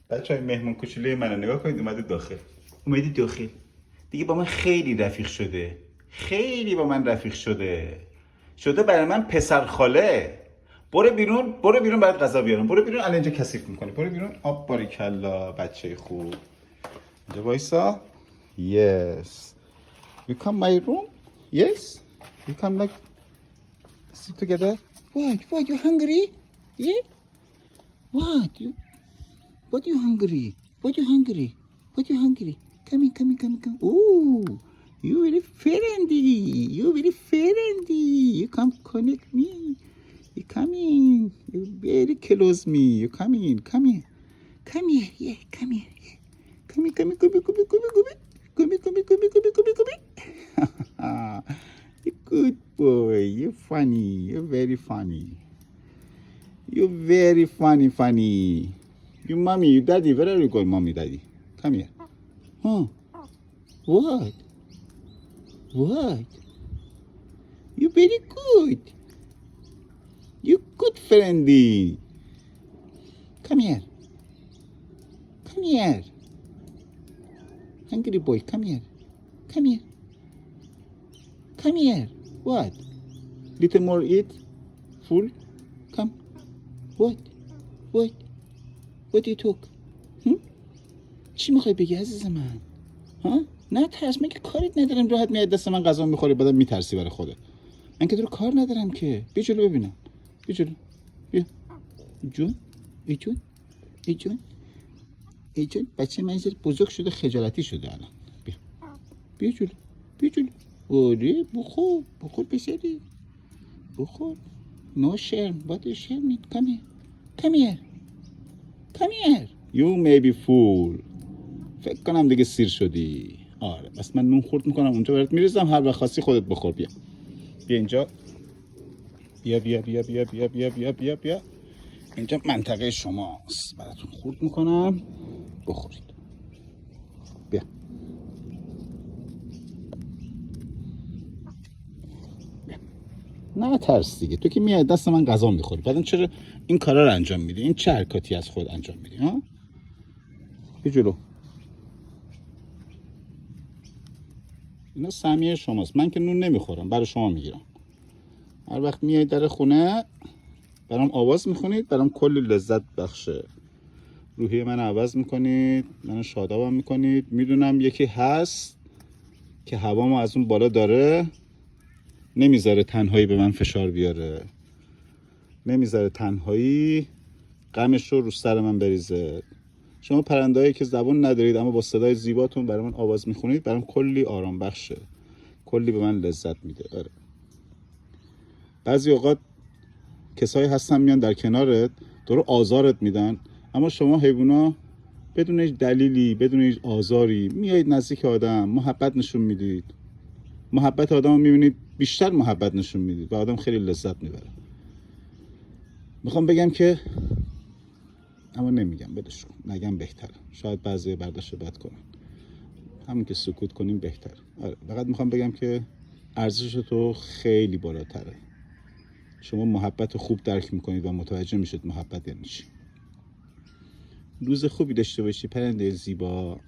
بچه‌های مهمون کوچولوی منو نگاه کنید، اومده داخل. دیگه با من خیلی رفیق شده. خیلی با من رفیق شده برای من پسر خاله. برو بیرون برات غذا بیارم. برو بیرون، الان اینجا کثیف میکنی. برو بیرون. آب باریکلا بچه خوب. اینجا وایسا. Yes. You come my room? Yes. You come like sit together. What? You hungry? Yeah. What? You hungry? What you hungry? Come in. Ooh, you very friendly. You come connect me. You come in. You very close me. You come in. Come here. Yeah, come here. Yeah. Come here. You good boy. You funny. You're very funny. You're very funny. You mommy, you daddy, where are you going, mommy, daddy? Come here. Huh? What? You very good. You good friendly. Come here. Hungry boy, come here. What? Little more eat? Full? Come. What do you talk? چی میخوای بگی عزیز من؟ ها؟ نه ترس، من که کاریت ندارم. راحت میاد دست من غذا میخوری بعدم میترسی برای خودت. من که تو رو کار ندارم که. بیا جلو ببینم. بیا. ای جون بچه من زیر بزرگ شده، خجالتی شده الان. بیا جلو. آره بخور پسری. بخور. No shame. What is shame? Come here. You may be fool. فکر کنم دیگه سیر شدی. آره بس من نون خورد میکنم اونجا برات میریزم، هر وقت خواستی خودت بخور. بیا اینجا. بیا اینجا منطقه شماست، براتون خورد میکنم بخورید. بیا نه ترس دیگه، تو که میای دست من غذا میخوری بعدن چرا این کارا رو انجام میدی؟ این چه حرکاتی از خود انجام میدی ها؟ بیا جلو. اینا سهمیه شماست، من که نون نمیخورم، برای شما میگیرم. هر وقت میای در خونه برام آواز میخونید، برام کلی لذت بخشه. روحیه من عوض میکنید، منو شادابم میکنید. میدونم یکی هست که هوامو از اون بالا داره، نمیذاره تنهایی به من فشار بیاره، نمیذاره تنهایی غمش رو سر من بریزه. شما پرندهایی که زبون ندارید اما با صدای زیباتون برای من آواز میخونید، برام کلی آرام بخشه، کلی به من لذت میده. آره. بعضی اوقات کسایی هستن میان در کنارت تو آزارت میدن، اما شما حیوونا بدون هیچ دلیلی، بدون هیچ آزاری میایید نزدیک آدم، محبت نشون میدید. محبت آدم رو میبینید، بیشتر محبت نشون میدید و آدم خیلی لذت میبره. میخوام بگم که، اما نمیگم، بدش کن، نگم بهتره. شاید بعضی برداشت بد کنن، همون که سکوت کنیم بهتر. آره. فقط میخوام بگم که ارزش تو خیلی بالاتره. شما محبت خوب درک میکنید و متوجه میشید محبت یعنی چی. روز خوبی داشته باشی پرنده زیبا.